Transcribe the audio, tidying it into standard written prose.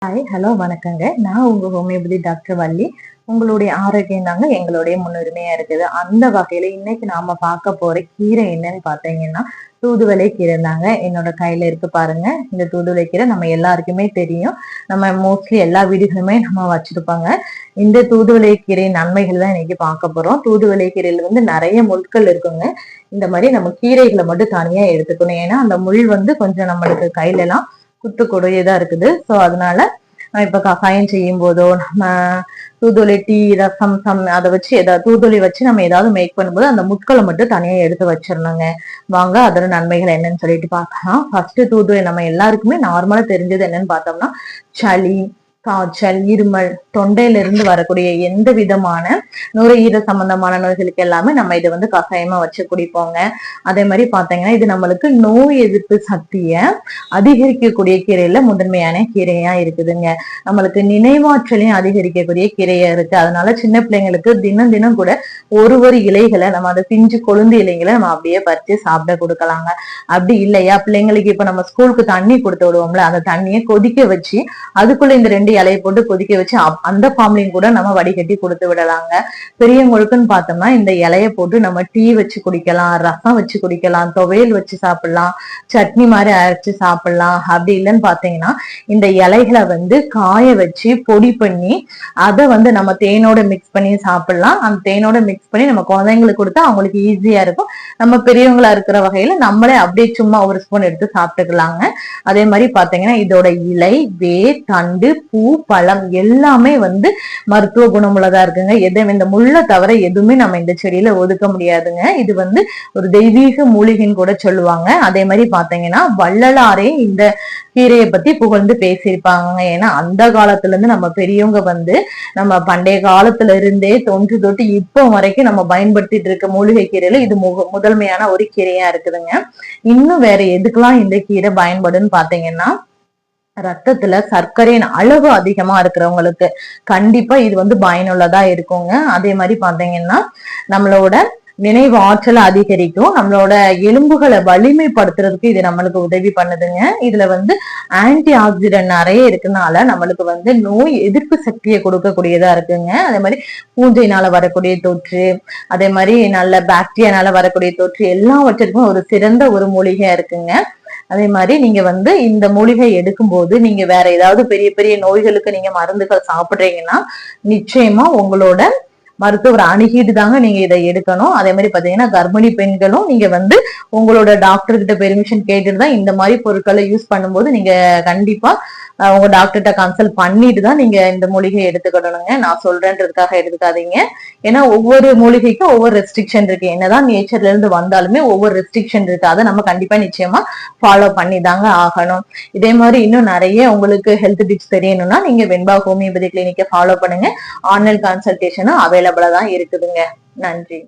Hi hello வணக்கங்க. நான் உங்க ஹோமியோபதி டாக்டர் வள்ளி. உங்களுடைய ஆரோக்கியம் தாங்க எங்களுடைய முன்னுரிமையா இருக்குது. அந்த வகையில இன்னைக்கு நாம பார்க்க போற கீரை என்னன்னு பார்த்தீங்கன்னா தூதுவளை கீரை தாங்க. என்னோட கையில இருக்கு பாருங்க. இந்த தூதுவளை கீரை நம்ம எல்லாருக்குமே தெரியும். நம்ம மோஸ்ட்லி எல்லா வீடுகளுமே நம்ம வச்சிருப்பாங்க. இந்த தூதுவளை கீரை நன்மைகள் தான் இன்னைக்கு பார்க்க போறோம். தூதுவளை கீரையில வந்து நிறைய முட்கள் இருக்குங்க. இந்த மாதிரி நம்ம கீரைகளை மட்டும் தனியா எடுத்துக்கணும். ஏன்னா அந்த முள் வந்து கொஞ்சம் நம்மளுக்கு கையில எல்லாம் குத்துக்கூடியதா இருக்குது. சோ அதனால இப்ப கஷாயம் செய்யும் போதோ நம்ம தூதுவளை டீ ரசம் அதை வச்சு ஏதாவது தூதுவளை வச்சு நம்ம ஏதாவது மேக் பண்ணும்போது அந்த முட்களை மட்டும் தனியா எடுத்து வச்சிடணுங்க. வாங்க அதோட நன்மைகள் என்னன்னு சொல்லிட்டு பார்க்கலாம். ஃபர்ஸ்ட் தூதுவளை நம்ம எல்லாருக்குமே நார்மலா தெரிஞ்சது என்னன்னு பார்த்தோம்னா சளி, காய்ச்சல், இருமல், தொண்டையில இருந்து வரக்கூடிய எந்த விதமான நுரையீரல் சம்பந்தமான நோய்களுக்கு எல்லாமே நம்ம இதை வந்து கஷாயமா வச்சு குடிப்போங்க. அதே மாதிரி பாத்தீங்கன்னா இது நம்மளுக்கு நோய் எதிர்ப்பு சக்திய அதிகரிக்கக்கூடிய கீரையில முதன்மையான கீரையா இருக்குதுங்க. நம்மளுக்கு நினைவாற்றலையும் அதிகரிக்கக்கூடிய கீரையா இருக்கு. அதனால சின்ன பிள்ளைங்களுக்கு தினம் தினம் கூட ஒரு இலைகளை நம்ம அதை பிஞ்சு கொழுந்து இலைகளை நம்ம அப்படியே பறிச்சு சாப்பிட கொடுக்கலாங்க. அப்படி இல்லையா பிள்ளைங்களுக்கு இப்ப நம்ம ஸ்கூலுக்கு தண்ணி கொடுத்து விடுவோம்ல, அந்த தண்ணியை கொதிக்க வச்சு அதுக்குள்ள இந்த 2 இலையை போட்டு கொதிக்க வச்சு அந்த ஃபார்ம்லையும் கூட நம்ம வடிகட்டி கொடுத்து விடலாங்க. பெரியவங்களுக்குன்னு பார்த்தோம்னா இந்த இலையை போட்டு நம்ம டீ வச்சு குடிக்கலாம், ரசம் வச்சு குடிக்கலாம், துவையல் வச்சு சாப்பிடலாம், சட்னி மாதிரி அரைச்சு சாப்பிடலாம். அப்படி இல்லைன்னு பாத்தீங்கன்னா இந்த இலைகளை வந்து காய வச்சு பொடி பண்ணி அதை வந்து நம்ம தேனோட மிக்ஸ் பண்ணி சாப்பிடலாம். அந்த தேனோட மிக்ஸ் பண்ணி நம்ம குழந்தைங்களுக்கு கொடுத்தா அவங்களுக்கு ஈஸியா இருக்கும். நம்ம பெரியவங்களா இருக்கிற வகையில நம்மளே அப்படியே சும்மா ஒரு ஸ்பூன் எடுத்து சாப்பிட்டுக்கலாங்க. அதே மாதிரி பாத்தீங்கன்னா இதோட இலை, வேர், தண்டு, பூ, பழம் எல்லாமே வந்து மருத்துவ குணமுள்ளதா இருக்குங்க. இந்த முள்ளை தவிர எதுவுமே நம்ம இந்த செடியில ஒதுக்க முடியாதுங்க. இது வந்து ஒரு தெய்வீக மூலிகைன்னு கூட சொல்லுவாங்க. அதே மாதிரி பாத்தீங்கன்னா வள்ளலாரே இந்த கீரையை பத்தி புகழ்ந்து பேசியிருப்பாங்க. ஏன்னா அந்த காலத்துல இருந்து நம்ம பெரியவங்க வந்து நம்ம பண்டைய காலத்துல இருந்தே தொன்று தொட்டு இப்போ வரைக்கும் நம்ம பயன்படுத்திட்டு இருக்க மூலிகை கீரையில இது முதன்மையான ஒரு கீரையா இருக்குதுங்க. இன்னும் வேற எதுக்கெல்லாம் இந்த கீரை பயன்படுன்னு பாத்தீங்கன்னா ரத்தத்துல சர்க்கரையின் அளவு அதிகமா இருக்கிறவங்களுக்கு கண்டிப்பா இது வந்து பயனுள்ளதா இருக்குங்க. அதே மாதிரி பாத்தீங்கன்னா நம்மளோட நினைவு ஆற்றலை அதிகரிக்கும், நம்மளோட எலும்புகளை வலிமைப்படுத்துறதுக்கு இது நம்மளுக்கு உதவி பண்ணுதுங்க. இதுல வந்து ஆன்டி ஆக்சிடென்ட் நிறைய இருக்குனால நம்மளுக்கு வந்து நோய் எதிர்ப்பு சக்தியை கொடுக்கக்கூடியதா இருக்குங்க. அதே மாதிரி பூஞ்சைனால வரக்கூடிய தொற்று, அதே மாதிரி நல்ல பாக்டீரியானால வரக்கூடிய தொற்று எல்லாவற்றிற்கும் ஒரு சிறந்த ஒரு மூலிகையா இருக்குங்க. அதே மாதிரி நீங்க வந்து இந்த மூலிகை எடுக்கும் போது நீங்க வேற ஏதாவது பெரிய பெரிய நோய்களுக்கு நீங்க மருந்துகள் சாப்பிடுறீங்கன்னா நிச்சயமா உங்களோட மருத்துவர் அணுகிட்டு தாங்க நீங்க இதை எடுக்கணும். அதே மாதிரி பாத்தீங்கன்னா கர்ப்பிணி பெண்களும் நீங்க வந்து உங்களோட டாக்டர் கிட்ட பெர்மிஷன் கேட்டுட்டு தான் இந்த மாதிரி பொருட்களை யூஸ் பண்ணும்போது நீங்க கண்டிப்பா உங்க டாக்டர்கிட்ட கன்சல்ட் பண்ணிட்டு தான் நீங்க இந்த மூலிகை எடுத்துக்கணுங்க. நான் சொல்றேன்றதுக்காக எடுத்துக்காதீங்க. ஏன்னா ஒவ்வொரு மூலிகைக்கும் ஒவ்வொரு ரெஸ்ட்ரிக்ஷன் இருக்கு. என்னதான் நேச்சர்ல இருந்து வந்தாலுமே ஒவ்வொரு ரெஸ்ட்ரிக்ஷன் இருக்கு. அதை நம்ம கண்டிப்பா நிச்சயமா ஃபாலோ பண்ணி தாங்க ஆகணும். இதே மாதிரி இன்னும் நிறைய உங்களுக்கு ஹெல்த் டிப்ஸ் தெரியணும்னா நீங்க வெண்பா ஹோமியோபதி கிளினிக்கை ஃபாலோ பண்ணுங்க. ஆன்லைன் கன்சல்டேஷனும் அவைலபிளா தான் இருக்குதுங்க. நன்றி.